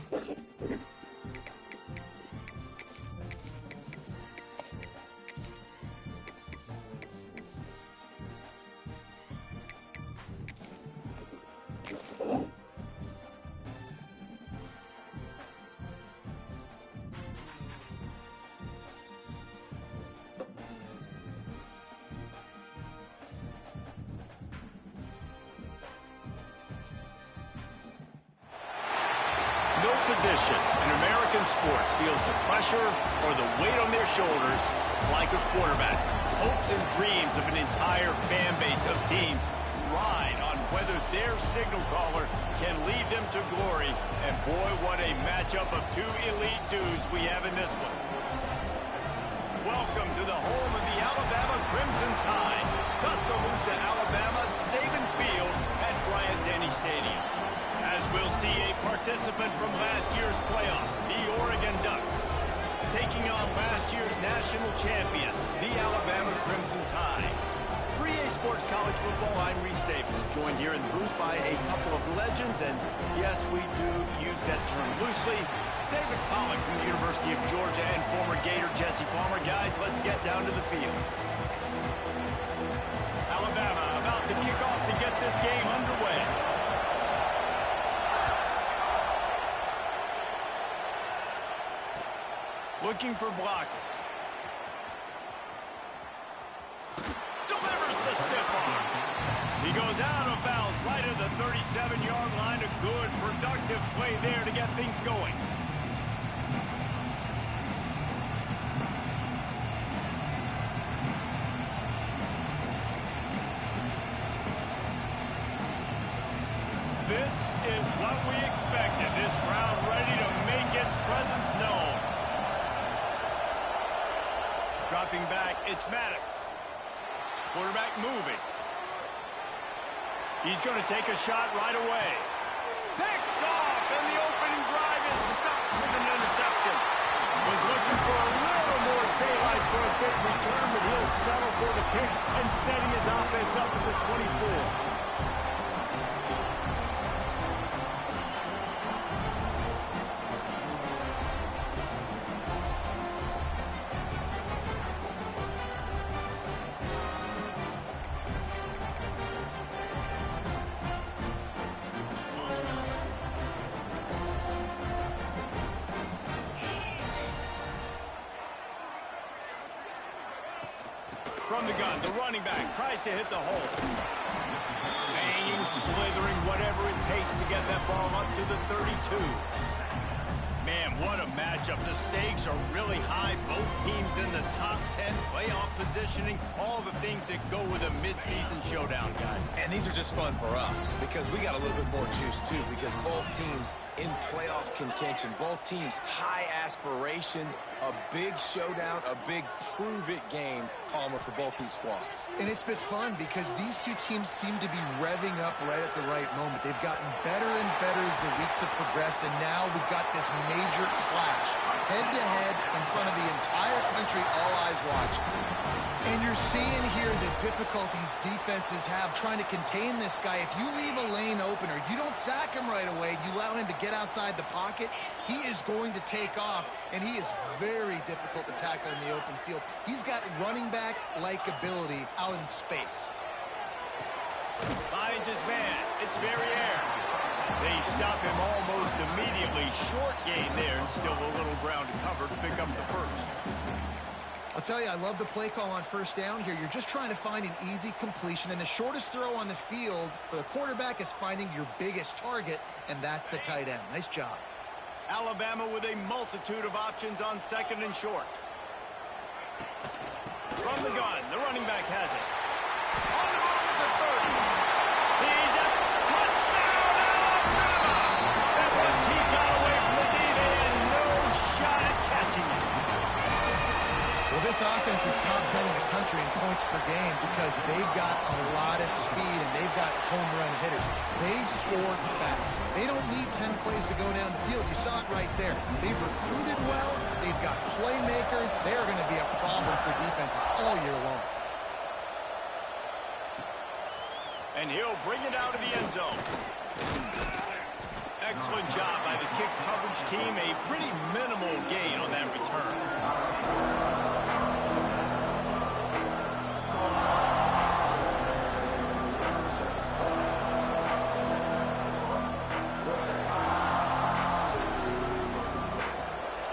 No position in American sports feels the pressure or the weight on their shoulders like a quarterback. Hopes and dreams of an entire fan base of teams ride on whether their signal caller can lead them to glory. And boy, what a matchup of two elite dudes we have in this one. Welcome to the home of the Alabama Crimson Tide. Tuscaloosa, Alabama, Saban Field at Bryant-Denny Stadium. As we'll see a participant from last year's playoff, the Oregon Ducks, taking on last year's national champion, the Alabama Crimson Tide. For EA Sports College Football, I'm Reese Davis, joined here in the booth by a couple of legends, and yes, we do use that term loosely. David Pollack from the University of Georgia and former Gator Jesse Palmer. Guys, let's get down to the field. Alabama about to kick off to get this game underway. Looking for blockers. Delivers the stiff arm. He goes out of bounds right at the 37-yard line. A good, productive play there to get things going. This is what we expected. This crowd ready to make its presence known. Dropping back, it's Maddox. Quarterback moving. He's going to take a shot right away. Picked off, and the opening drive is stopped with an interception. Was looking for a little more daylight for a big return, but he'll settle for the pick and setting his offense up at the 24. From the gun, the running back tries to hit the hole. Banging, slithering, whatever it takes to get that ball up to the 32. Man, what a matchup. The stakes are really high. Both teams in the top 10, playoff positioning, all the things that go with a midseason showdown, guys. And these are just fun for us because we got a little bit more juice, too, because both teams in playoff contention, both teams high aspirations, a big showdown, a big prove-it game, Palmer, for both these squads. And it's been fun because these two teams seem to be revving up right at the right moment. They've gotten better and better as the weeks have progressed, and now we've got this major clash, head-to-head in front of the entire country, all eyes watching. And you're seeing here the difficulties defenses have trying to contain this guy. If you leave a lane open or you don't sack him right away, you allow him to get outside the pocket, he is going to take off, and he is very difficult to tackle in the open field. He's got running back-like ability out in space. Finds his man. It's Verrier. They stop him almost immediately. Short gain there, and still a little ground to cover to pick up the first. I'll tell you, I love the play call on first down here. You're just trying to find an easy completion, and the shortest throw on the field for the quarterback is finding your biggest target, and that's the tight end. Nice job. Alabama with a multitude of options on second and short. From the gun, the running back has it. On the move at the 30. He's a touchdown, Alabama! And once he got away from the D, they had no shot at catching it. Well, this offense is top 10 in the country in points per game because they've got a lot of speed and they've got home run hitters. They score fast. They don't need 10 plays to go down the field. You saw it right there. They've recruited well. They've got playmakers. They're going to be a problem for defenses all year long. And he'll bring it out of the end zone. Excellent job by the kick coverage team. A pretty minimal gain on that return.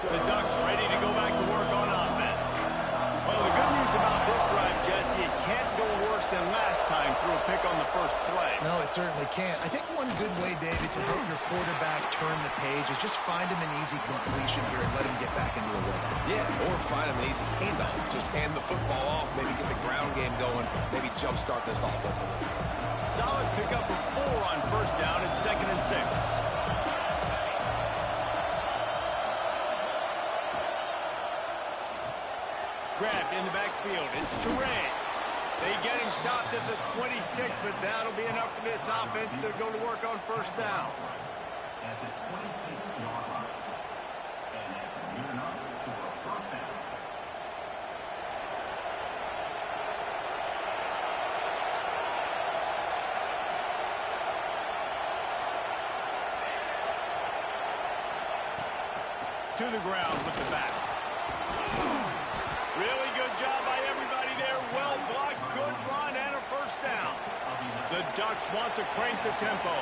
The Ducks ready to go back to work on offense. Well, the good news about this drive, Jesse, it can't go worse than last time through a pick on the first play. No, it certainly can't. I think one good way, David, to help your quarterback turn the page is just find him an easy completion here and let him get back into a rhythm. Yeah, or find him an easy handoff. Just hand the football off, maybe get the ground game going, maybe jumpstart this offense a little bit. Solid pickup of 4 on first down at 2nd and 6. Grabbed in the backfield. It's Touré. They get him stopped at the 26, but that'll be enough for this offense to go to work on first down. At the 26-yard line. And that's good enough for a first down. To the ground with the back. Really good job by everybody there. Well blocked, good run, and a first down. The Ducks want to crank the tempo.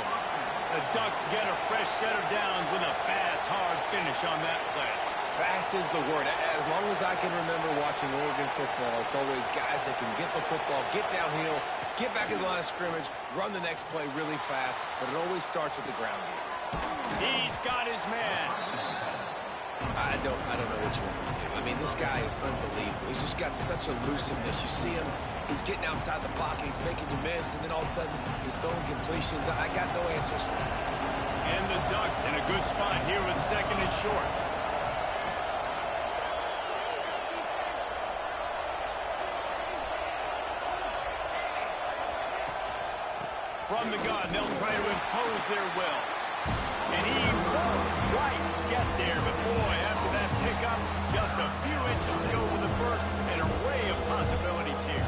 The Ducks get a fresh set of downs with a fast, hard finish on that play. Fast is the word. As long as I can remember watching Oregon football, it's always guys that can get the football, get downhill, get back in the line of scrimmage, run the next play really fast, but it always starts with the ground game. He's got his man. I don't know what you want me to do. I mean, this guy is unbelievable. He's just got such elusiveness. You see him, he's getting outside the pocket, he's making you miss, and then all of a sudden, he's throwing completions. I got no answers for him. And the Ducks in a good spot here with 2nd and short. From the gun, they'll try to impose their will. And he won't quite get there, but boy, after that pickup, just a few inches to go for the first, an array of possibilities here.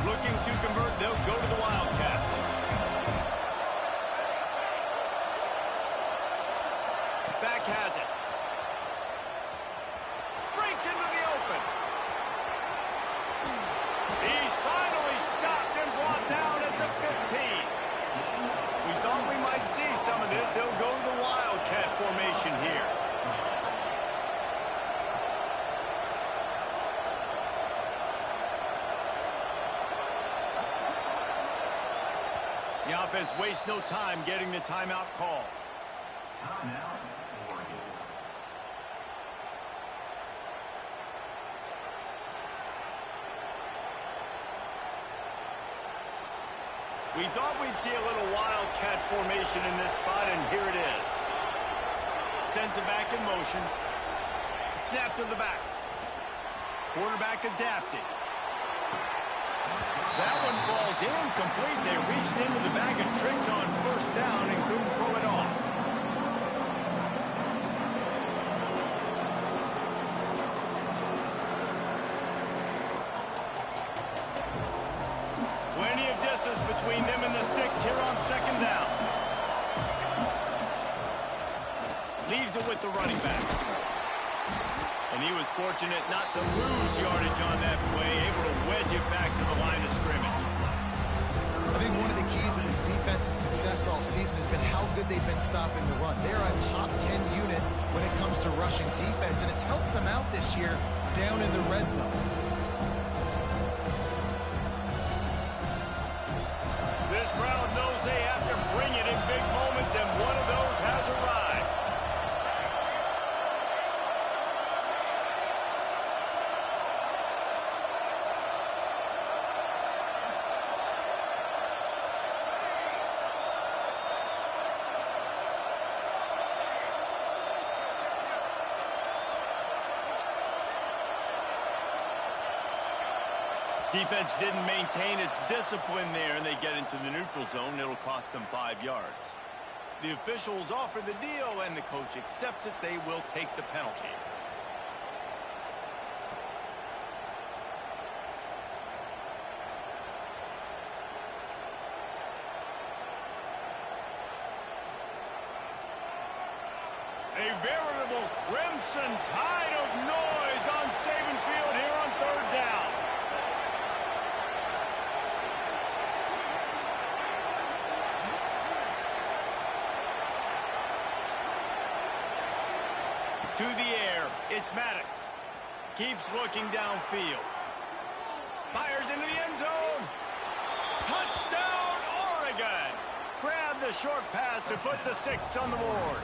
Looking to convert, they'll go to the Wildcat. Back has it. Breaks into the open. He's finally stopped and brought down at the 15. We thought we might see some of this. They'll go to the Wildcat formation here. The offense wastes no time getting the timeout call. Timeout, Oregon. We thought we'd see a little Wildcat formation in this spot, and here it is. Sends it back in motion. Snap to the back. Quarterback adapting. That one falls incomplete. They reached into the bag of tricks on first down and couldn't pull it off. Plenty of distance between them and the sticks here on 2nd down. Leaves it with the running back. And he was fortunate not to lose yardage on that play, able to wedge it back to the line of scrimmage. I think one of the keys to this defense's success all season has been how good they've been stopping the run. They're a top 10 unit when it comes to rushing defense, and it's helped them out this year down in the red zone. This crowd knows they have to bring it in big moments, and one of those has arrived. Defense didn't maintain its discipline there, and they get into the neutral zone. It'll cost them 5 yards. The officials offer the deal, and the coach accepts it. They will take the penalty. veritable crimson tide of noise on Saban Field here on third down. To the air, it's Maddox. Keeps looking downfield. Fires into the end zone. Touchdown, Oregon! Grab the short pass to put the 6 on the board.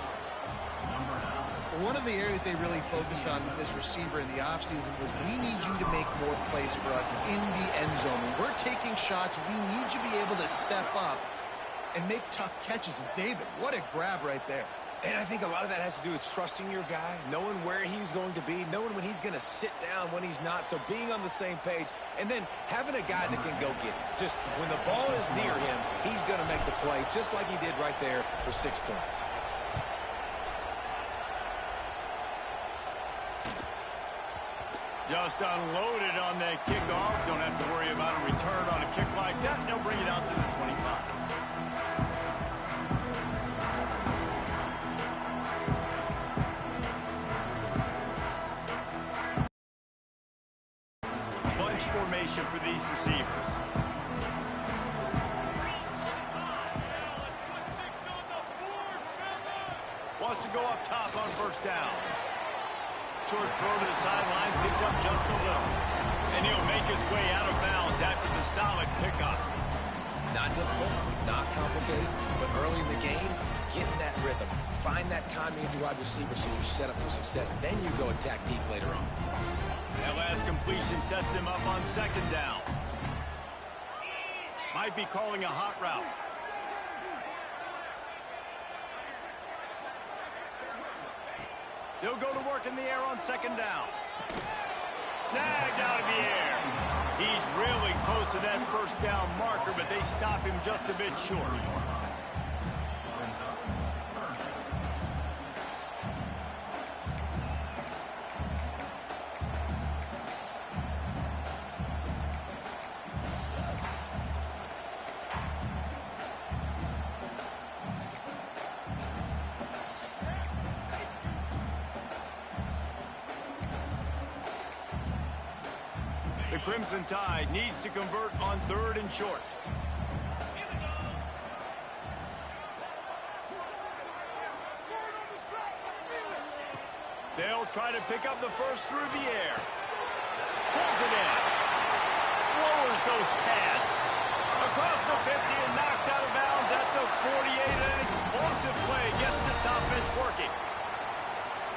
One of the areas they really focused on with this receiver in the offseason was we need you to make more plays for us in the end zone. When we're taking shots, we need you to be able to step up and make tough catches. And David, what a grab right there. And I think a lot of that has to do with trusting your guy, knowing where he's going to be, knowing when he's going to sit down, when he's not, so being on the same page, and then having a guy that can go get it. Just when the ball is near him, he's going to make the play, just like he did right there for 6 points. Just unloaded on that kickoff. Don't have to worry about a return on a kick like that. They'll bring it out to the 25. Formation for these receivers. Wants to go up top on first down. Short throw to the sideline, picks up just a little. And he'll make his way out of bounds after the solid pickup. Not difficult, not complicated, but early in the game, get in that rhythm. Find that timing as a wide receiver so you're set up for success. Then you go attack deep later on. That last completion sets him up on second down. Might be calling a hot route. He'll go to work in the air on second down. Snagged out of the air. He's really close to that first down marker, but they stop him just a bit short. The Crimson Tide needs to convert on third and short. They'll try to pick up the first through the air. Pulls it in. Lowers those pads. Across the 50 and knocked out of bounds at the 48. An explosive play gets this offense working.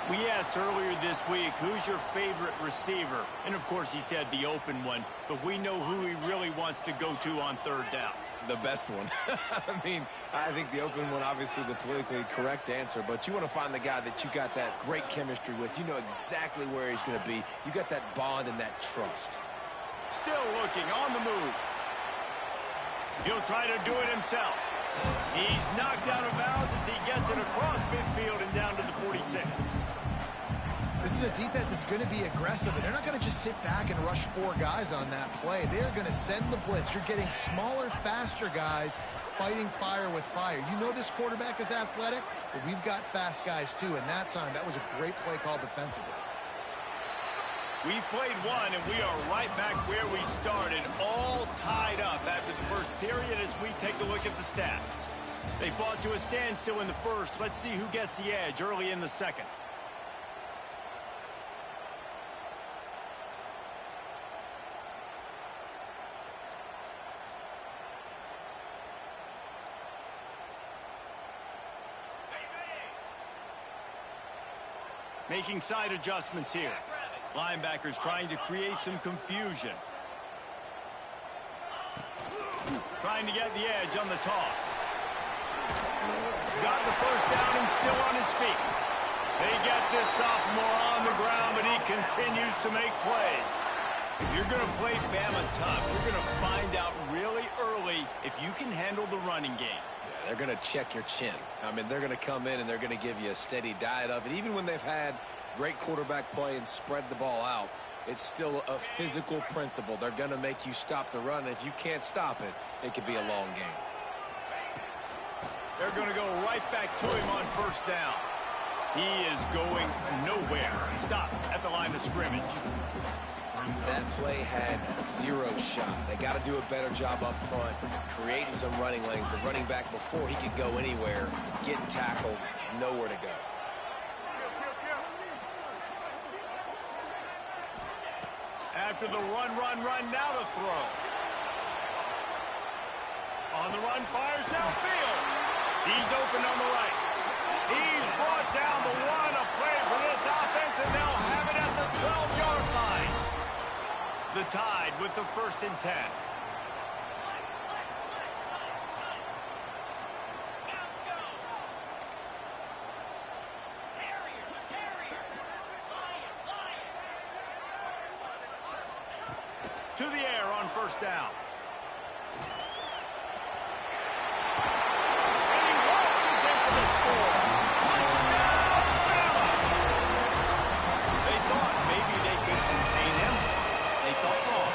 We asked earlier this week, who's your favorite receiver? And, of course, he said the open one. But we know who he really wants to go to on third down. The best one. I mean, I think the open one, obviously the politically correct answer. But you want to find the guy that you got that great chemistry with. You know exactly where he's going to be. You got that bond and that trust. Still looking on the move. He'll try to do it himself. He's knocked out of bounds as he gets it across midfield and down to the 46. This is a defense that's going to be aggressive, and they're not going to just sit back and rush 4 guys on that play. They're going to send the blitz. You're getting smaller, faster guys fighting fire with fire. You know this quarterback is athletic, but we've got fast guys too, and that time, that was a great play call defensively. We've played one, and we are right back where we started, all tied up after the first period as we take a look at the stats. They fought to a standstill in the first. Let's see who gets the edge early in the second. Making side adjustments here. Linebackers trying to create some confusion. Trying to get the edge on the toss. Got the first down and still on his feet. They get this sophomore on the ground, but he continues to make plays. If you're going to play Bama tough, you're going to find out really early if you can handle the running game. They're going to check your chin. I mean, they're going to come in and they're going to give you a steady diet of it. Even when they've had great quarterback play and spread the ball out, it's still a physical principle. They're going to make you stop the run. If you can't stop it, it could be a long game. They're going to go right back to him on first down. He is going nowhere. Stop at the line of scrimmage. That play had zero shot. They got to do a better job up front, creating some running lanes. The running back, before he could go anywhere, getting tackled, nowhere to go. After the run, now to throw. On the run, fires downfield. He's open on the right. He's brought down the one, a play for this offense, and they'll have it at the 12-yard line. The Tide with the 1st and 10. To the air on 1st down. And he waltzes in for the score. Touchdown, Bama! They thought maybe they could contain him. They thought wrong.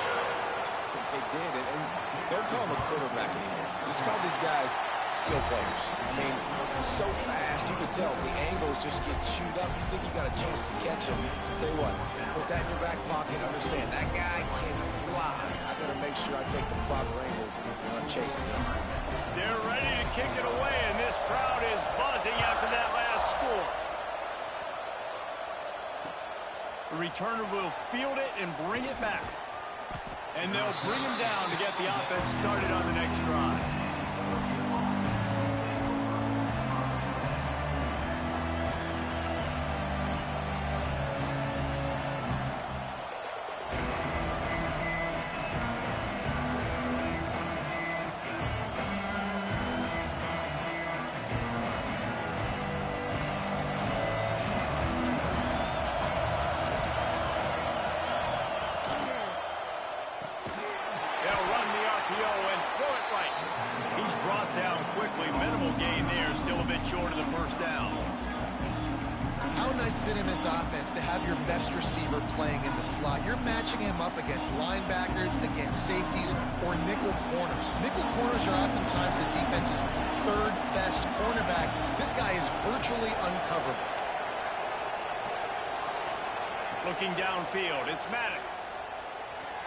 They did, and don't call him a quarterback anymore. Just call these guys skill players. I mean, he's so fast, you can tell the angles just get chewed up. You think you got a chance to catch him. I'll tell you what, put that in your back pocket. Understand, that guy can fly. I got to make sure I take the proper angles when I'm chasing him. They're ready to kick it away, and this crowd is buzzing after that last score. The returner will field it and bring it back. And they'll bring him down to get the offense started on the next drive. Short of the 1st down. How nice is it in this offense to have your best receiver playing in the slot? You're matching him up against linebackers, against safeties, or nickel corners. Nickel corners are oftentimes the defense's 3rd best cornerback. This guy is virtually uncoverable. Looking downfield, it's Maddox.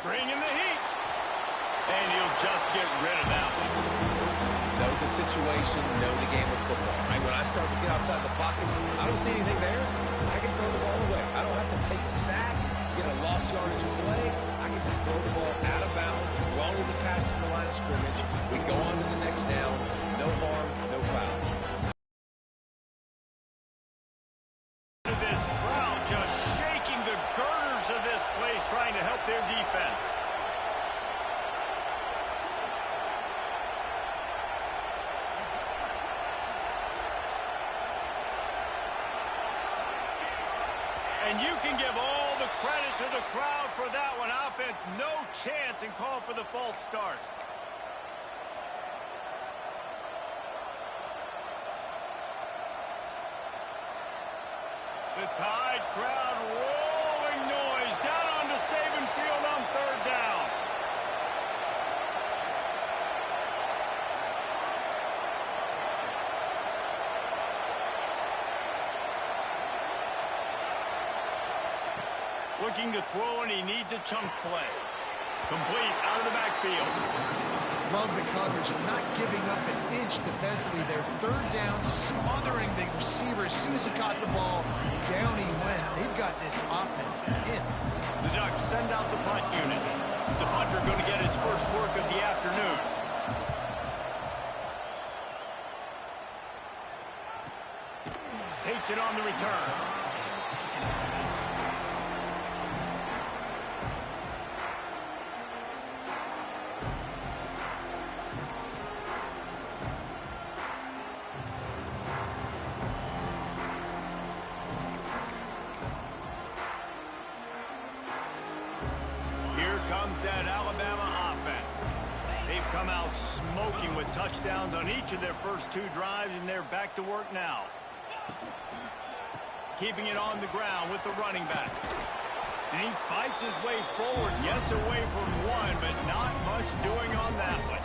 Bringing the heat. And he'll just get rid of that one. Know the situation, know the game of football. Right? When I start to get outside the pocket, I don't see anything there. I can throw the ball away. I don't have to take a sack, get a lost yardage play. I can just throw the ball out of bounds as long as it passes the line of scrimmage. We go on to the next down. No harm, no foul. This crowd just shaking the girders of this place, trying to help their defense. And you can give all the credit to the crowd for that one. Offense, no chance, and call for the false start. The Tide crowd rolling noise down onto Saban Field on 3rd down. Looking to throw, and he needs a chunk play. Complete out of the backfield. Love the coverage and not giving up an inch defensively. Their 3rd down, smothering the receiver. As soon as he caught the ball, down he went. They've got this offense pinned. The Ducks send out the punt unit. The punter going to get his first work of the afternoon. Takes it on the return. Comes that Alabama offense. They've come out smoking with touchdowns on each of their first 2 drives, and they're back to work now. Keeping it on the ground with the running back. And he fights his way forward, gets away from one, but not much doing on that one.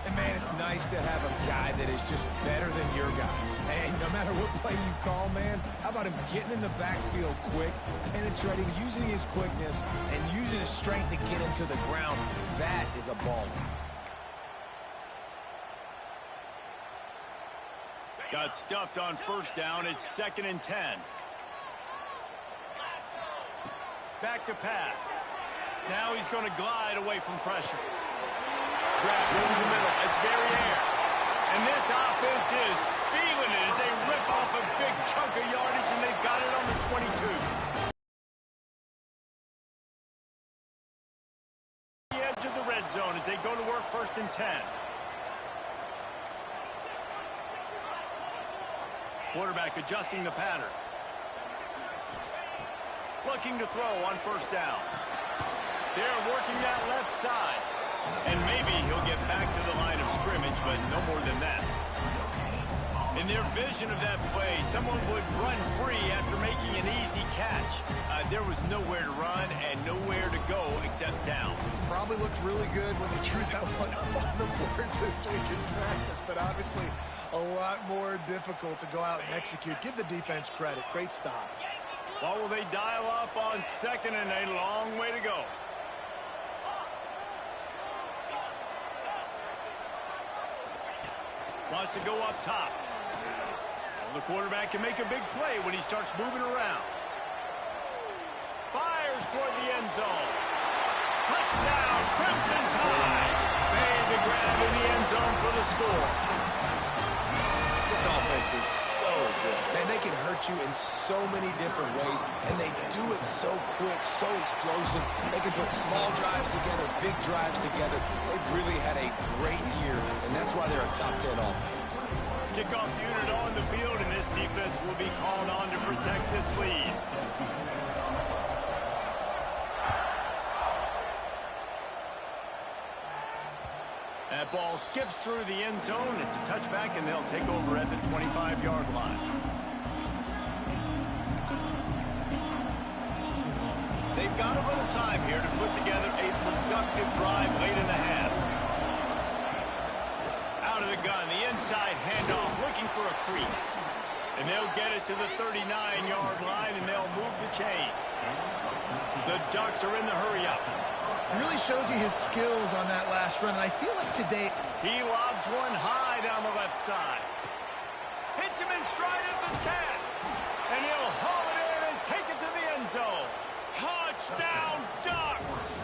And Man, it's nice to have a guy that is just better than your guys. And no matter what play you call, man, how about him getting in the backfield quick, penetrating, using his quickness, and using his strength to get him to the ground? That is a baller. Got stuffed on first down. It's 2nd and 10. Back to pass. Now he's going to glide away from pressure. Grab over the middle. It's very air. And this offense is feeling it as they rip off a big chunk of yardage, and they've got it on the 22. The edge of the red zone as they go to work 1st and 10. Quarterback adjusting the pattern. Looking to throw on 1st down. They're working that left side. And maybe he'll get back to the line of scrimmage, but no more than that. In their vision of that play, someone would run free after making an easy catch. There was nowhere to run and nowhere to go except down. Probably looked really good when they drew that one up on the board this week in practice, but obviously a lot more difficult to go out and execute. Give the defense credit. Great stop. Well, will they dial up on 2nd and a long way to go? Wants to go up top. Well, the quarterback can make a big play when he starts moving around. Fires toward the end zone. Touchdown, Crimson Tide. Made the grab in the end zone for the score. This offense is so good. Man, they can hurt you in so many different ways, and they do it so quick, so explosive. They can put small drives together, big drives together. They've really had a great year, and that's why they're a top 10 offense. Kickoff unit on the field, and this defense will be called on to protect this lead. That ball skips through the end zone. It's a touchback, and they'll take over at the 25-yard line. They've got a little time here to put together a productive drive late in the half. Out of the gun, the inside handoff, looking for a crease. And they'll get it to the 39-yard line, and they'll move the chains. The Ducks are in the hurry-up. It really shows you his skills on that last run, and I feel like today... He lobs one high down the left side. Hits him in stride at the 10. And he'll haul it in and take it to the end zone. Touchdown, Ducks!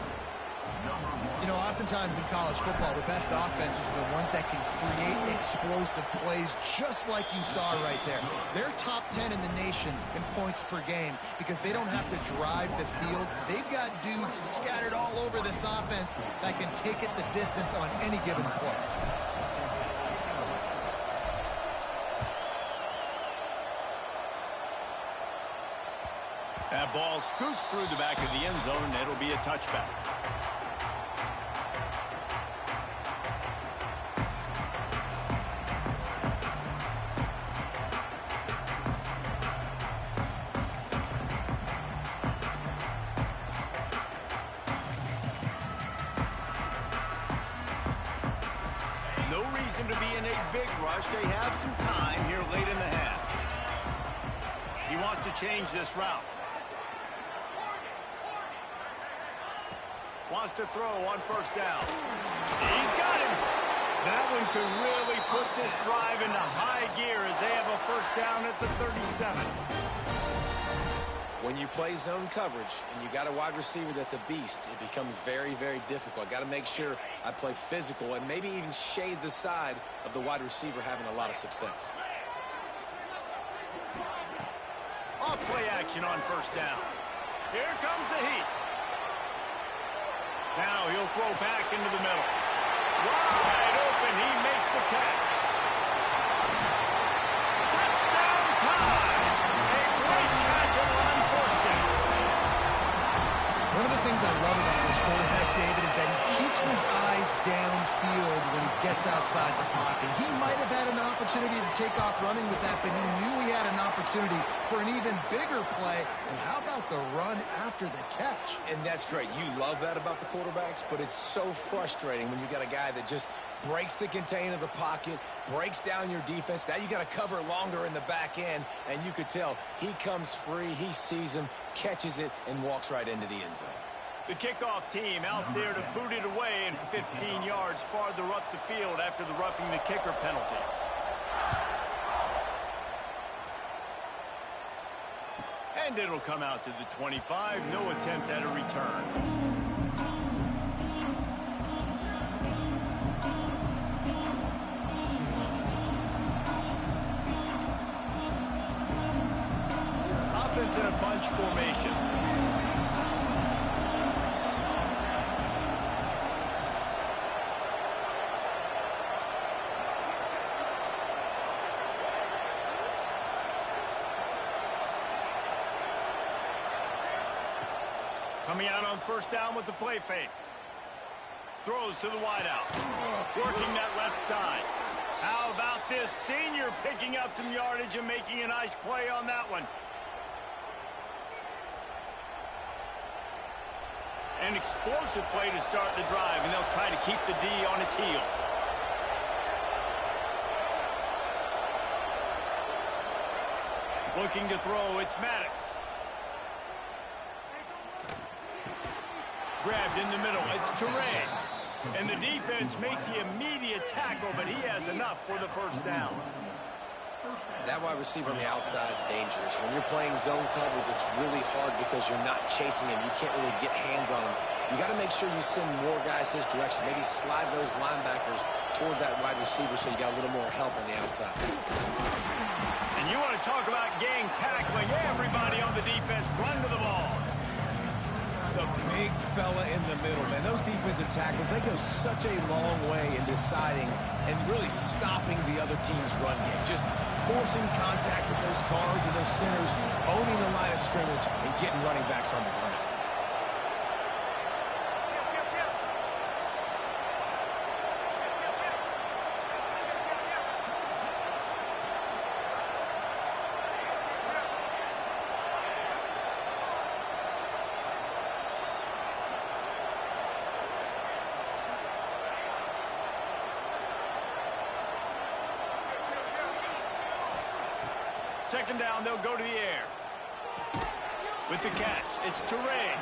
You know, oftentimes in college football, the best offenses are the ones that can create explosive plays just like you saw right there. They're top 10 in the nation in points per game because they don't have to drive the field. They've got dudes scattered all over this offense that can take it the distance on any given play. That ball scoots through the back of the end zone, and it'll be a touchback. No reason to be in a big rush. They have some time here late in the half. He wants to change this route. Wants to throw on 1st down. He's got him. That one could really put this drive into high gear as they have a 1st down at the 37. When you play zone coverage and you got a wide receiver that's a beast, it becomes very, very difficult. Got to make sure I play physical and maybe even shade the side of the wide receiver having a lot of success. Off play action on 1st down. Here comes the heat. Now he'll throw back into the middle. Wide open, he makes the catch. Touchdown time! A great catch and run for 6. One of the things I love about this quarterback, David, is that he keeps his eyes downfield when he gets outside the pocket. He might have had an opportunity to take off running with that, but he knew he had an opportunity for an even bigger play. And how about the run after the catch? And that's great. You love that about the quarterbacks, but it's so frustrating when you got a guy that just breaks the contain of the pocket, breaks down your defense. Now you got to cover longer in the back end, and you could tell he comes free, he sees him, catches it, and walks right into the end zone. The kickoff team out there to boot it away and 15 yards farther up the field after the roughing the kicker penalty. And it'll come out to the 25. No attempt at a return. Offense in a bunch formation. Coming out on first down with the play fake. Throws to the wideout. Working that left side. How about this senior picking up some yardage and making a nice play on that one? An explosive play to start the drive, and they'll try to keep the D on its heels. Looking to throw, it's Maddox. Grabbed in the middle, it's Terrain. And the defense makes the immediate tackle, but he has enough for the first down. That wide receiver on the outside is dangerous. When you're playing zone coverage, it's really hard because you're not chasing him. You can't really get hands on him. You got to make sure you send more guys his direction. Maybe slide those linebackers toward that wide receiver so you got a little more help on the outside. And you want to talk about gang tackling. Everybody on the defense run to the ball. The big fella in the middle, man. Those defensive tackles, they go such a long way in deciding and really stopping the other team's run game. Just forcing contact with those guards and those centers, owning the line of scrimmage, and getting running backs on the ground. Second down, they'll go to the air. With the catch, it's Terrain.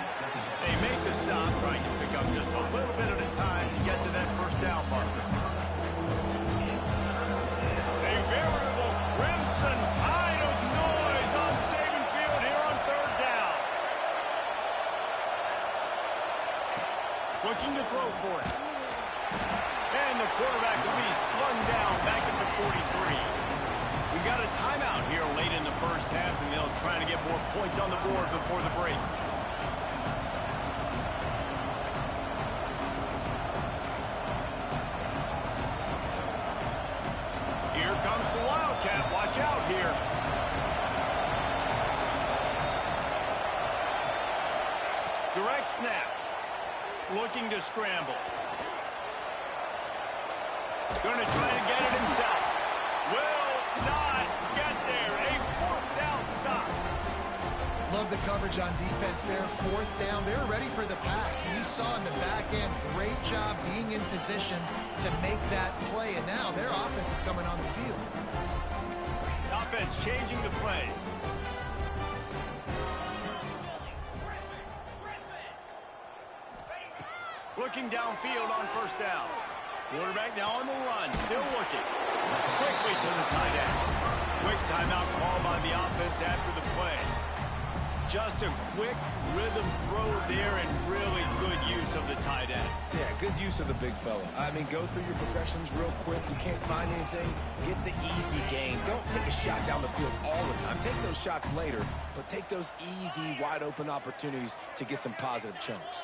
They make the stop, trying to pick up just a little bit at a time to get to that first down marker. A veritable crimson tide of noise on Saban Field here on third down. Looking to throw for it. And the quarterback will be slung down back at the 43. We got a timeout here late in the first half, and they'll try to get more points on the board before the break. Here comes the Wildcat. Watch out here. Direct snap. Looking to scramble. Going to try to get it himself. Will not get there. A fourth down stop. Love the coverage on defense there. Fourth down. They're ready for the pass. You saw in the back end, great job being in position to make that play. And now their offense is coming on the field. Offense changing the play. Looking downfield on first down. Quarterback now on the run, still looking. Quickly to the tight end. Quick timeout call by the offense after the play. Just a quick rhythm throw there and really good use of the tight end. Yeah, good use of the big fella. I mean, go through your progressions real quick. You can't find anything, get the easy gain. Don't take a shot down the field all the time. Take those shots later, but take those easy, wide-open opportunities to get some positive chunks.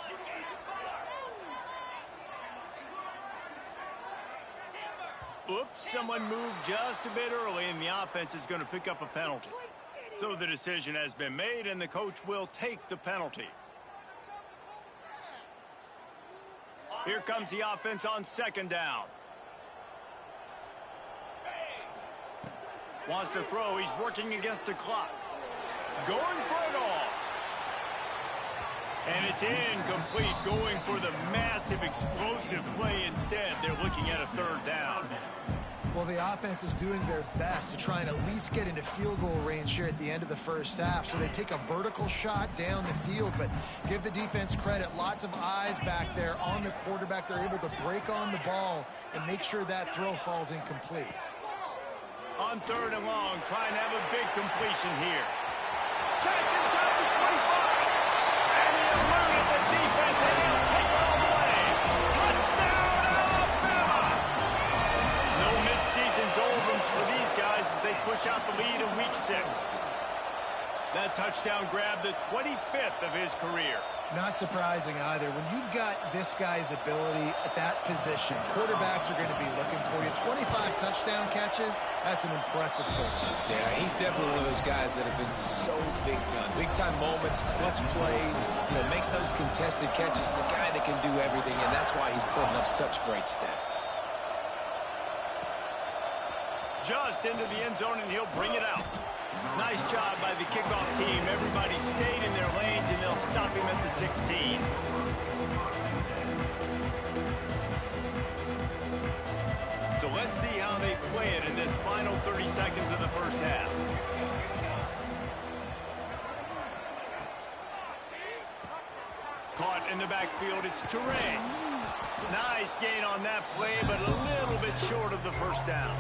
Oops, someone moved just a bit early, and the offense is going to pick up a penalty. So the decision has been made, and the coach will take the penalty. Here comes the offense on second down. Wants to throw. He's working against the clock. Going for it all. And it's incomplete. Going for the massive explosive play instead. They're looking at a third down. Well, the offense is doing their best to try and at least get into field goal range here at the end of the first half. So they take a vertical shot down the field, but give the defense credit. Lots of eyes back there on the quarterback. They're able to break on the ball and make sure that throw falls incomplete. On third and long, trying to have a big completion here. Catch inside the 25. And he eluded the defense, and he'll take it all the way. Touchdown, Alabama! No mid-season doldrums for these guys as they push out the lead in Week 6. That touchdown grabbed the 25th of his career. Not surprising either. When you've got this guy's ability at that position, quarterbacks are going to be looking for you. 25 touchdown catches, that's an impressive thing. Yeah, he's definitely one of those guys that have been so big time. Big time moments, clutch plays, makes those contested catches. He's a guy that can do everything, and that's why he's putting up such great stats. Just into the end zone, and he'll bring it out. Nice job by the kickoff team. Everybody stayed in their lanes, and they'll stop him at the 16. So let's see how they play it in this final 30 seconds of the first half. Caught in the backfield, it's Touré. Nice gain on that play, but a little bit short of the first down.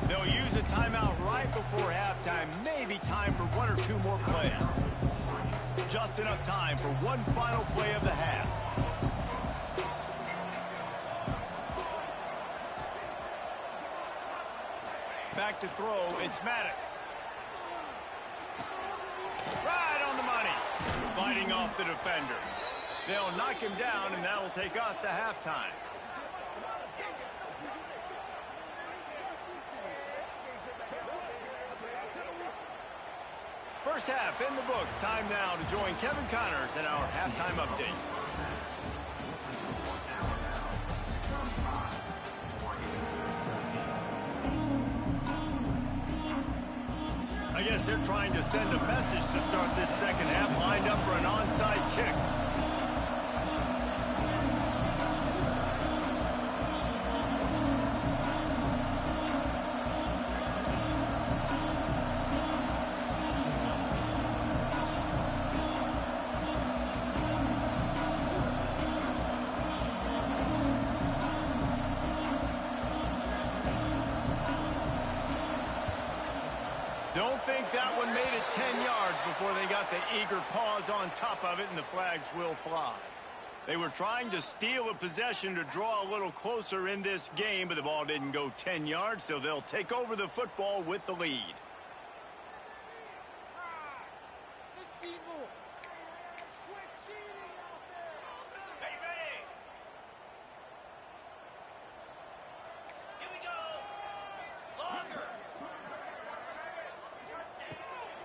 They'll use a timeout right before halftime. Maybe time for one or two more plays. Just enough time for one final play of the half. Back to throw, it's Maddox. Right on the money. Fighting off the defender. They'll knock him down, and that'll take us to halftime. First half in the books. Time now to join Kevin Connors in our halftime update. I guess they're trying to send a message to start this second half, lined up for an onside kick. Don't think that one made it 10 yards before they got the eager paws on top of it, and the flags will fly. They were trying to steal a possession to draw a little closer in this game, but the ball didn't go 10 yards, so they'll take over the football with the lead.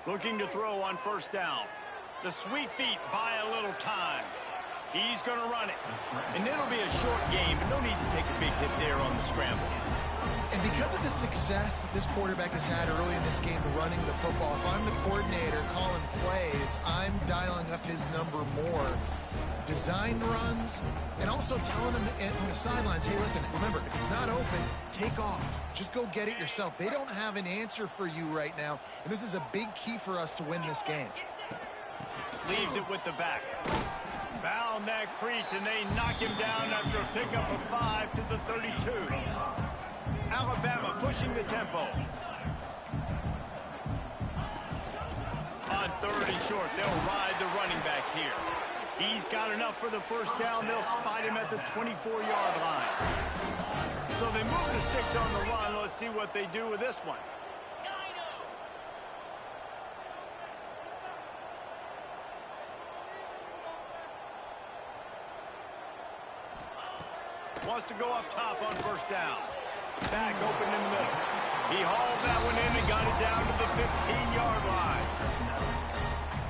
Looking to throw on first down. The sweet feet buy a little time. He's going to run it. And it'll be a short game, but no need to take a big hit there on the scramble. And because of the success that this quarterback has had early in this game running the football, if I'm the coordinator calling plays, I'm dialing up his number more. Design runs, and also telling them on the sidelines, hey, listen, remember, if it's not open, take off. Just go get it yourself. They don't have an answer for you right now, and this is a big key for us to win this game. Leaves it with the back. Found that crease, and they knock him down after a pickup of 5 to the 32. Alabama pushing the tempo. On third and short, they'll ride the running back here. He's got enough for the first down. They'll spot him at the 24-yard line. So they move the sticks on the run. Let's see what they do with this one. Wants to go up top on first down. Back open in the middle. He hauled that one in and got it down to the 15-yard line.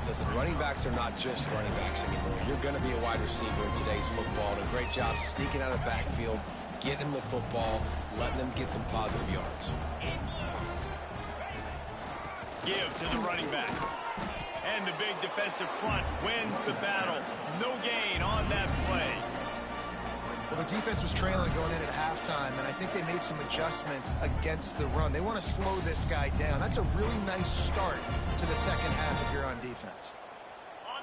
Listen, running backs are not just running backs anymore. You're going to be a wide receiver in today's football. And a great job sneaking out of the backfield, getting them the football, letting them get some positive yards. Give to the running back. And the big defensive front wins the battle. No gain on that play. Well, the defense was trailing going in at halftime, and I think they made some adjustments against the run. They want to slow this guy down. That's a really nice start to the second half if you're on defense.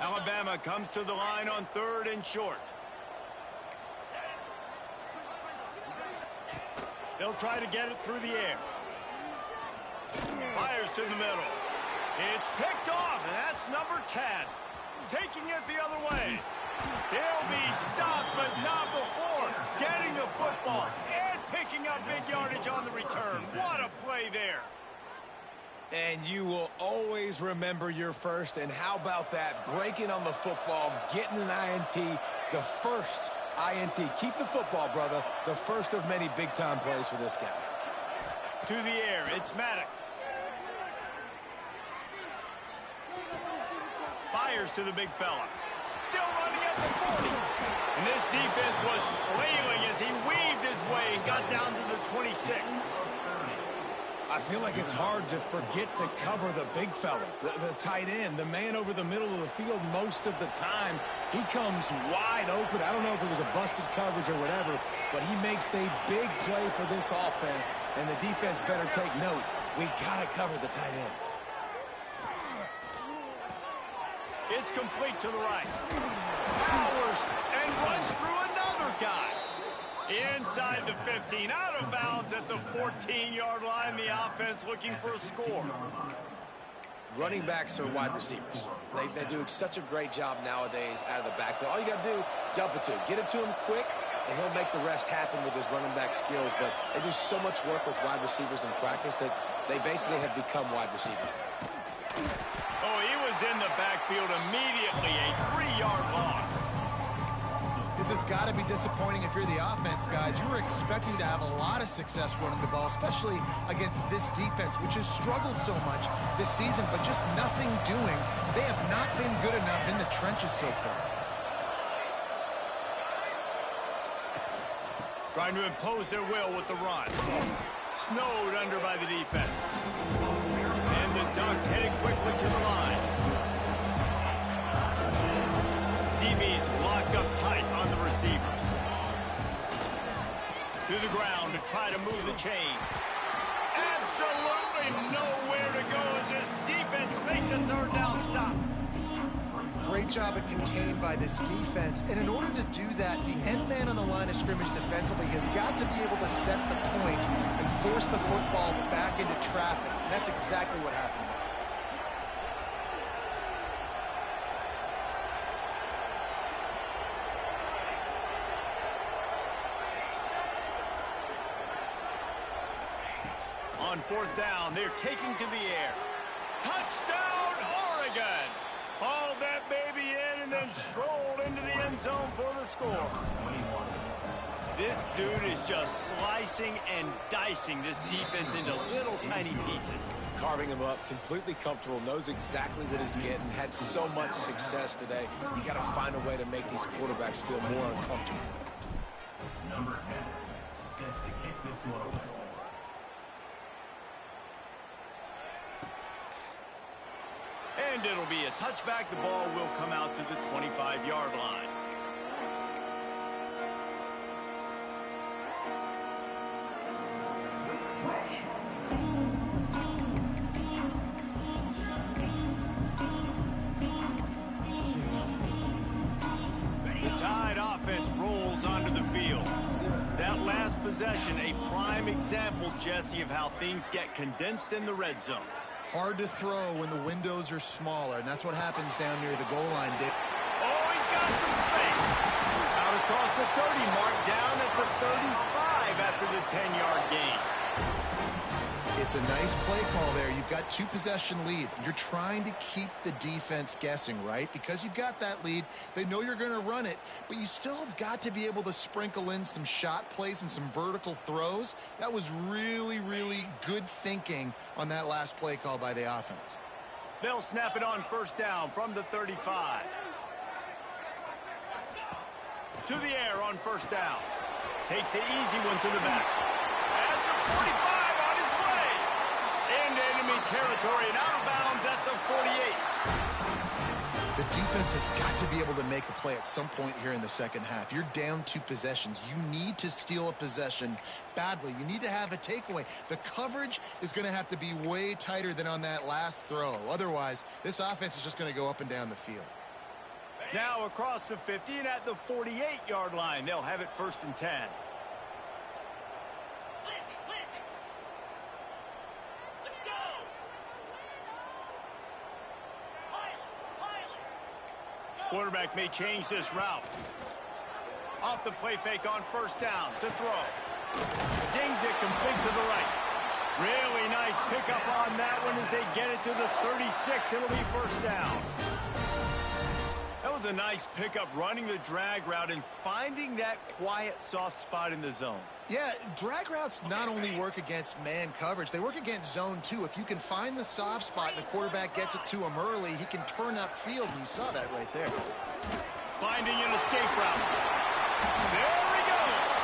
Alabama comes to the line on 3rd and short. They'll try to get it through the air. Fires to the middle. It's picked off, and that's number 10. Taking it the other way. He'll be stopped, but not before getting the football and picking up big yardage on the return. What a play there. And you will always remember your first. And how about that? Breaking on the football, getting an INT, the first INT. Keep the football, brother. The first of many big-time plays for this guy. To the air, it's Maddox. Fires to the big fella. Still running at the 40. And this defense was flailing as he weaved his way and got down to the 26. I feel like it's hard to forget to cover the big fella, the tight end, the man over the middle of the field most of the time. He comes wide open. I don't know if it was a busted coverage or whatever, but he makes the big play for this offense, and the defense better take note. We got to cover the tight end. It's complete to the right. Powers and runs through another guy. Inside the 15, out of bounds at the 14-yard line. The offense looking for a score. Running backs are wide receivers. They do such a great job nowadays out of the backfield. All you got to do, dump it to him. Get it to him quick, and he'll make the rest happen with his running back skills. But they do so much work with wide receivers in practice that they basically have become wide receivers. Oh, he was in the backfield immediately. A 3-yard loss. This has got to be disappointing if you're the offense, guys. You were expecting to have a lot of success running the ball, especially against this defense, which has struggled so much this season, but just nothing doing. They have not been good enough in the trenches so far. Trying to impose their will with the run. Snowed under by the defense. And the Ducks heading quickly to the line. DB's locked up tight on the receivers. To the ground to try to move the chains. Absolutely nowhere to go as this defense makes a 3rd down stop. Great job at contained by this defense. And in order to do that, the end man on the line of scrimmage defensively has got to be able to set the point and force the football back into traffic. And that's exactly what happened. On 4th down, they're taking to the air. Touchdown, Oregon! Hauled that baby in and then strolled into the end zone for the score. This dude is just slicing and dicing this defense into little tiny pieces. Carving him up, completely comfortable, knows exactly what he's getting, had so much success today. You got to find a way to make these quarterbacks feel more uncomfortable. Number 10, set to kick this one away. And it'll be a touchback. The ball will come out to the 25-yard line. The Tide offense rolls onto the field. That last possession, a prime example, Jesse, of how things get condensed in the red zone. Hard to throw when the windows are smaller, and that's what happens down near the goal line, Dick. Oh, he's got some space. Out across the 30 mark, down at the 35 after the 10-yard gain. It's a nice play call there. You've got 2-possession lead. You're trying to keep the defense guessing, right? Because you've got that lead. They know you're going to run it, but you still have got to be able to sprinkle in some shot plays and some vertical throws. That was really, really good thinking on that last play call by the offense. They'll snap it on first down from the 35. To the air on first down. Takes the easy one to the back. At the 45 on his way. Into enemy territory and out of bounds at the 48. The defense has got to be able to make a play at some point here in the second half. You're down 2 possessions. You need to steal a possession badly. You need to have a takeaway. The coverage is going to have to be way tighter than on that last throw. Otherwise, this offense is just going to go up and down the field. Now across the 50 and at the 48-yard line, they'll have it first and 10. Quarterback may change this route. Off the play fake on first down to throw. Zings it complete to the right. Really nice pickup on that one as they get it to the 36. It'll be first down. That was a nice pickup running the drag route and finding that quiet, soft spot in the zone. Yeah, drag routes not only work against man coverage, they work against zone too. If you can find the soft spot and the quarterback gets it to him early, he can turn upfield, and you saw that right there. Finding an escape route. There he goes.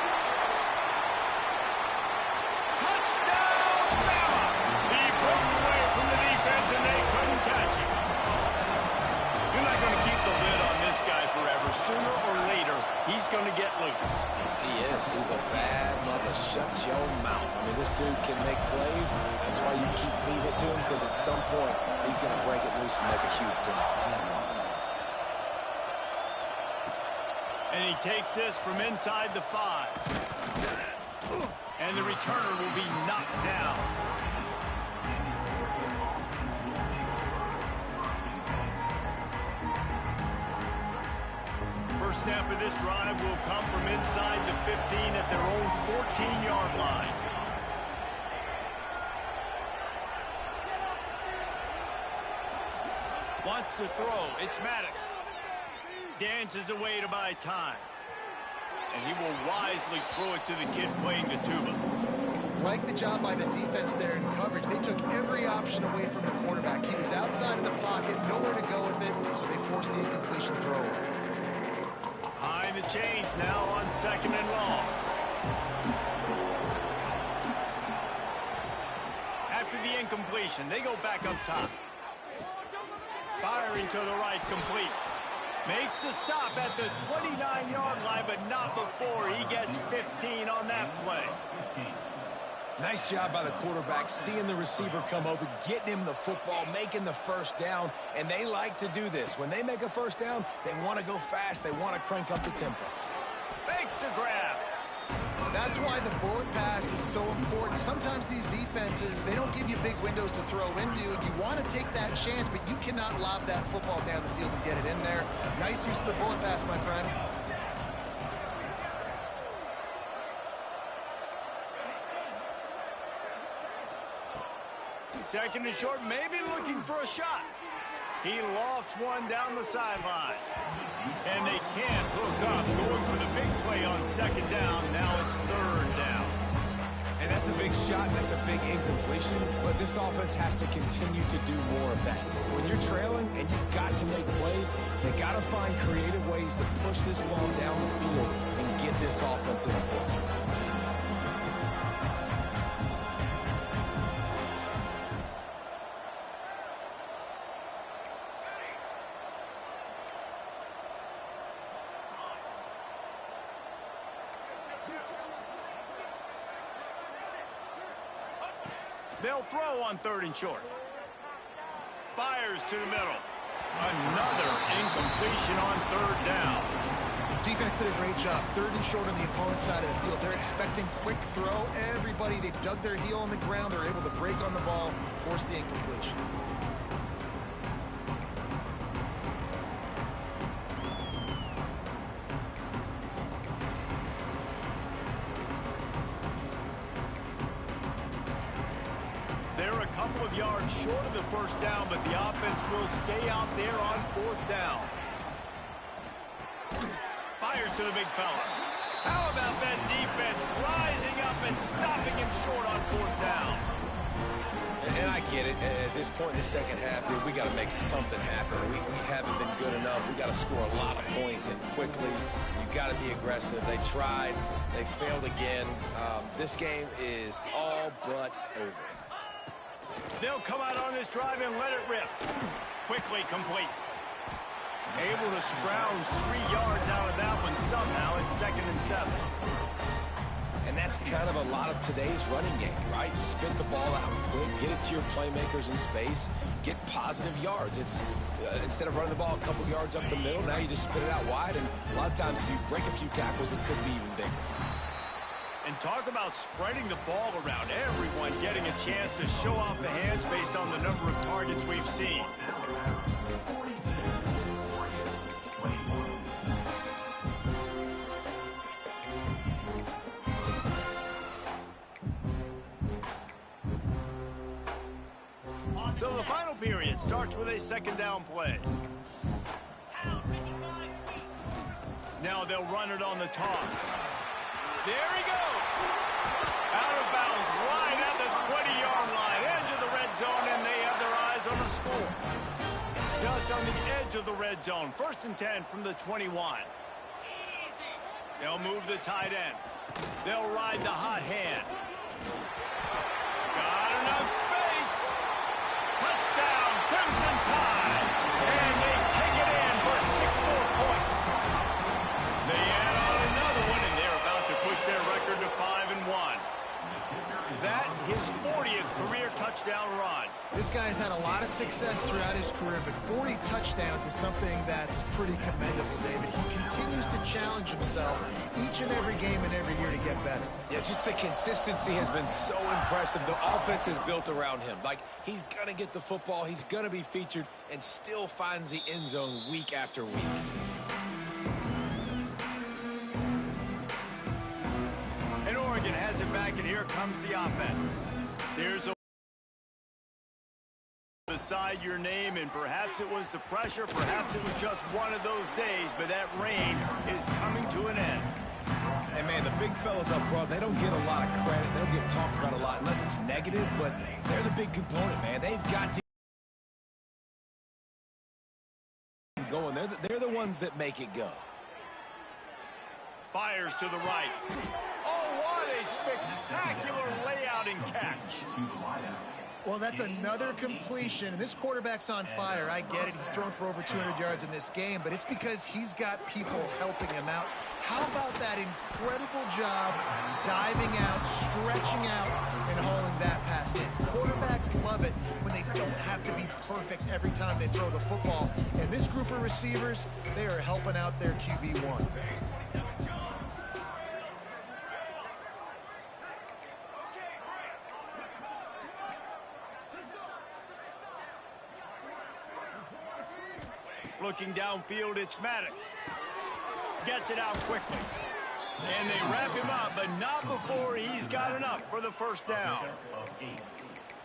Touchdown, Bama! He broke away from the defense, and they couldn't catch him. You're not going to keep the lid on this guy forever. Sooner or later, he's going to get loose. He is. He's a bad mother. Shut your mouth. I mean, this dude can make plays. That's why you keep feeding it to him, because at some point, he's going to break it loose and make a huge play. And he takes this from inside the 5. And the returner will be knocked down. First snap of this drive will come from inside the 15 at their own 14-yard line. Wants to throw. It's Maddox. Dances away to buy time. And he will wisely throw it to the kid playing the tuba. Like the job by the defense there in coverage. They took every option away from the quarterback. He was outside of the pocket, nowhere to go with it, so they forced the incompletion throw. Behind the chains now on second and long. After the incompletion, they go back up top. Firing to the right, complete. Makes the stop at the 29-yard line, but not before he gets 15 on that play. Nice job by the quarterback, seeing the receiver come over, getting him the football, making the first down, and they like to do this. When they make a first down, they want to go fast. They want to crank up the tempo. Makes the grab. That's why the bullet pass is so important. Sometimes these defenses, they don't give you big windows to throw into, and you want to take that chance, but you cannot lob that football down the field and get it in there. Nice use of the bullet pass, my friend. Second and short, maybe looking for a shot. He lofts one down the sideline. And they can't hook up, going for the big play on second down. Now it's third down. And that's a big shot, and that's a big incompletion, but this offense has to continue to do more of that. When you're trailing and you've got to make plays, they got to find creative ways to push this ball down the field and get this offense in the flow. They'll throw on third and short. Fires to the middle. Another incompletion on third down. Defense did a great job. Third and short on the opponent's side of the field. They're expecting quick throw. Everybody, they dug their heel on the ground. They're able to break on the ball, force the incompletion. Yards short of the first down, but the offense will stay out there on fourth down. Fires to the big fella. How about that defense rising up and stopping him short on fourth down? And I get it. At this point in the second half, dude, we got to make something happen. We haven't been good enough. We got to score a lot of points and quickly. You got to be aggressive. They tried. They failed again. This game is all but over. They'll come out on this drive and let it rip. Quickly complete. Able to scrounge 3 yards out of that one somehow. It's 2nd and 7. And that's kind of a lot of today's running game, right? Spit the ball out quick, get it to your playmakers in space, get positive yards. It's instead of running the ball a couple yards up the middle, now you just spit it out wide, and a lot of times if you break a few tackles, it could be even bigger. And talk about spreading the ball around. Everyone getting a chance to show off the hands based on the number of targets we've seen. So the final period starts with a 2nd down play. Now they'll run it on the toss. There he goes. Out of bounds right at the 20-yard line, edge of the red zone, and they have their eyes on the score. Just on the edge of the red zone, 1st and 10 from the 21. They'll move the tight end. They'll ride the hot hand. Got enough space. Touchdown, Crimson Tide. And they take it in for 6 more points. They add on another one, and they're about to push their record to 5-1. That, his 40th career touchdown run. This guy's had a lot of success throughout his career, but 40 touchdowns is something that's pretty commendable, David. He continues to challenge himself each and every game and every year to get better. Yeah, just the consistency has been so impressive. The offense is built around him. Like, he's going to get the football, he's going to be featured, and still finds the end zone week after week. And Oregon has it back, and here comes the offense. There's a beside your name, and perhaps it was the pressure, perhaps it was just one of those days, but that reign is coming to an end. And, man, the big fellas up front, they don't get a lot of credit. They don't get talked about a lot unless it's negative, but they're the big component, man. They've got to go, and they're the ones that make it go. Fires to the right. Oh, what a spectacular layout and catch. Well, that's another completion, and this quarterback's on fire. I get it. He's thrown for over 200 yards in this game, but it's because he's got people helping him out. How about that incredible job diving out, stretching out, and hauling that pass in? Quarterbacks love it when they don't have to be perfect every time they throw the football. And this group of receivers, they are helping out their QB1. Looking downfield, it's Maddox. Gets it out quickly. And they wrap him up, but not before he's got enough for the 1st down.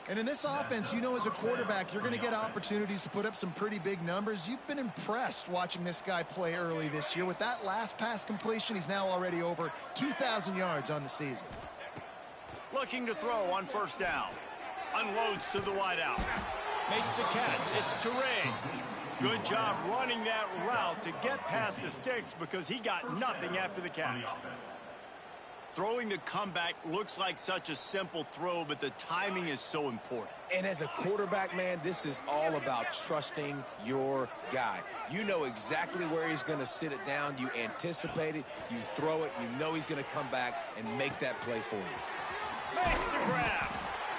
And in this offense, you know, as a quarterback, you're going to get opportunities to put up some pretty big numbers. You've been impressed watching this guy play early this year. With that last pass completion, he's now already over 2,000 yards on the season. Looking to throw on 1st down. Unloads to the wideout. Makes the catch. It's Turay. Good job running that route to get past the sticks because he got nothing after the catch. Throwing the comeback looks like such a simple throw, but the timing is so important. And as a quarterback, man, this is all about trusting your guy. You know exactly where he's going to sit it down. You anticipate it. You throw it. You know he's going to come back and make that play for you. Makes the grab.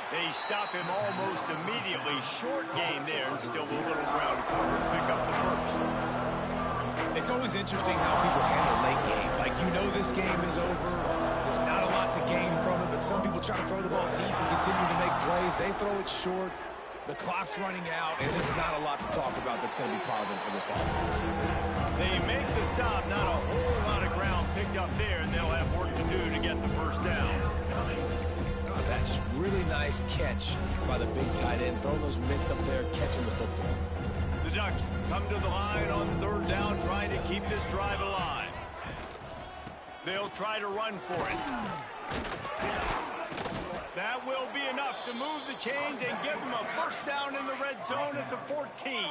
They stop him almost immediately. Short gain there, and still a little ground to cover to pick up the 1st. It's always interesting how people handle late game. Like, you know this game is over. There's not a lot to gain from it, but some people try to throw the ball deep and continue to make plays. They throw it short. The clock's running out, and there's not a lot to talk about that's going to be positive for this offense. They make the stop. Not a whole lot of ground picked up there, and they'll have work to do to get the 1st down. That just really nice catch by the big tight end. Throwing those mitts up there, catching the football. The Ducks come to the line on 3rd down, trying to keep this drive alive. They'll try to run for it. That will be enough to move the chains and give them a first down in the red zone at the 14.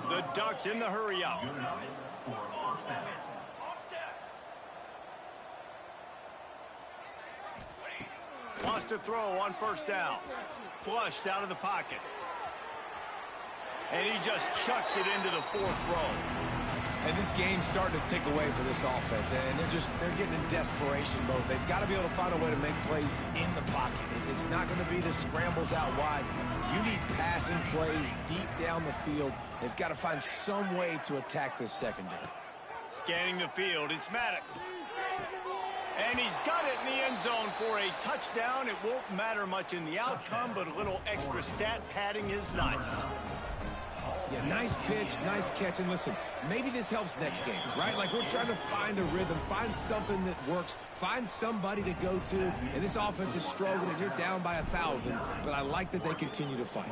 The Ducks in the hurry-up. Wants to throw on first down. Flushed out of the pocket. And he just chucks it into the 4th row. And this game's starting to tick away for this offense, and they're getting in desperation mode. They've got to be able to find a way to make plays in the pocket. It's not going to be the scrambles out wide. You need passing plays deep down the field. They've got to find some way to attack this secondary. Scanning the field, it's Maddox. And he's got it in the end zone for a touchdown. It won't matter much in the outcome, but a little extra stat padding is nice. Yeah, nice pitch, nice catch. And listen, maybe this helps next game, right? Like, we're trying to find a rhythm, find something that works, find somebody to go to. And this offense is struggling, and you're down by 1,000. But I like that they continue to fight.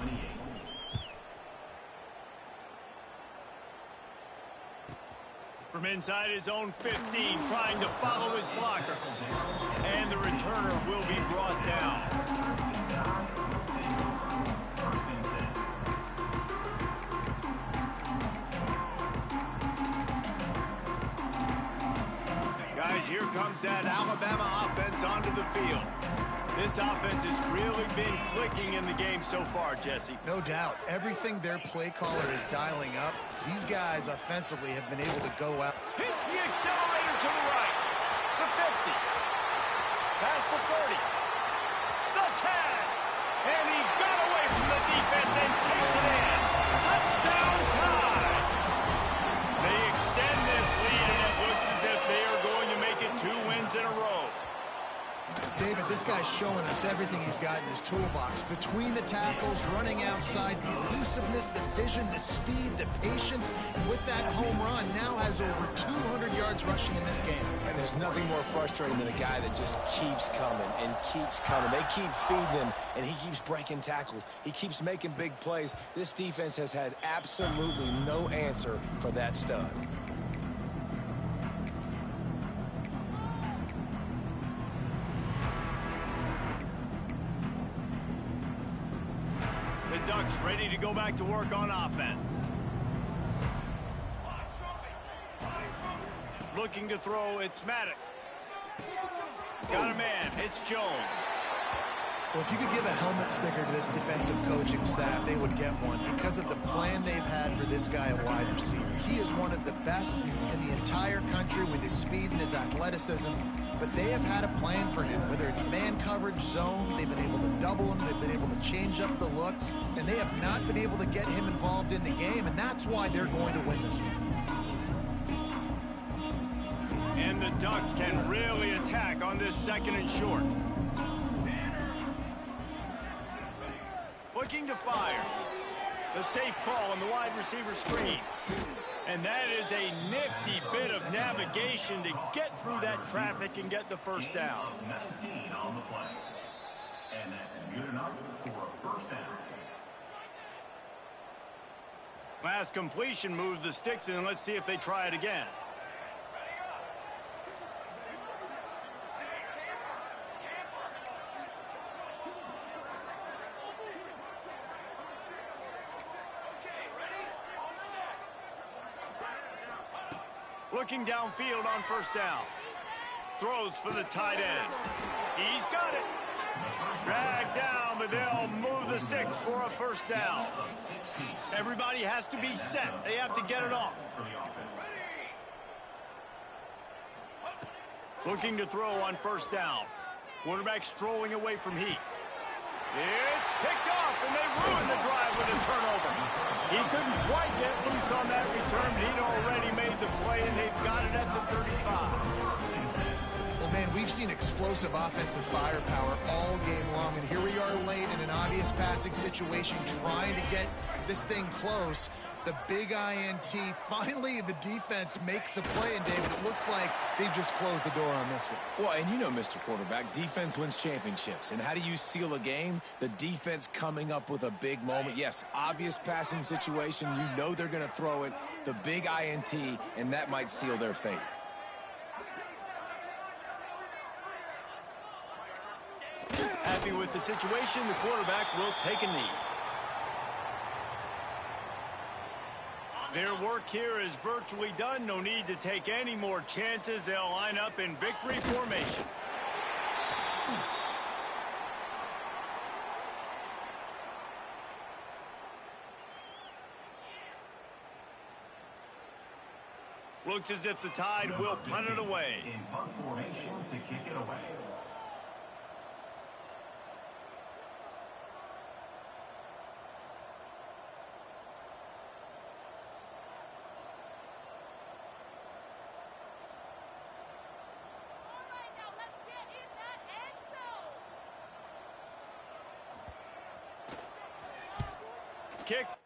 From inside his own 15, trying to follow his blockers. And the returner will be brought down. Guys, here comes that Alabama offense onto the field. This offense has really been clicking in the game so far, Jesse. No doubt. Everything their play caller is dialing up, these guys offensively have been able to go out. Hits the accelerator to the right. The 50. Past the 30. The 10. And he got away from the defense and takes it in. Touchdown time. They extend this lead, and it looks as if they are going to make it 2 wins in a row. David, this guy's showing us everything he's got in his toolbox. Between the tackles, running outside, the elusiveness, the vision, the speed, the patience, and with that home run, now has over 200 yards rushing in this game. And there's nothing more frustrating than a guy that just keeps coming and keeps coming. They keep feeding him, and he keeps breaking tackles. He keeps making big plays. This defense has had absolutely no answer for that stud. The Ducks ready to go back to work on offense. Looking to throw, it's Maddox. Got a man, it's Jones. Well, if you could give a helmet sticker to this defensive coaching staff, they would get one because of the plan they've had for this guy at wide receiver. He is one of the best in the entire country with his speed and his athleticism, but they have had a plan for him. Whether it's man coverage, zone, they've been able to double him, they've been able to change up the looks, and they have not been able to get him involved in the game, and that's why they're going to win this one. And the Ducks can really attack on this 2nd and short. Looking to fire. The safe call on the wide receiver screen. And that is a nifty bit of navigation to get through that traffic and get the first down. 19 on the play. And that's good enough for a first down. Last completion moves the sticks in, and let's see if they try it again. Looking downfield on first down. Throws for the tight end. He's got it. Dragged down, but they'll move the sticks for a first down. Everybody has to be set. They have to get it off. Looking to throw on first down. Quarterback strolling away from heat. It's picked off, and they ruined the drive with a turnover. He couldn't quite get loose on that return, but he'd already made the play, and they've got it at the 35. Well, man, we've seen explosive offensive firepower all game long, and here we are late in an obvious passing situation trying to get this thing close. The big INT, finally the defense makes a play, and David, it looks like they've just closed the door on this one. Well, and you know, Mr. Quarterback, defense wins championships. And how do you seal a game? The defense coming up with a big moment. Yes, obvious passing situation. You know they're going to throw it. The big INT, and that might seal their fate. At happy with the situation. The quarterback will take a knee. Their work here is virtually done. No need to take any more chances. They'll line up in victory formation. Looks as if the Tide will punt it away. In punt formation to kick it away. Kick.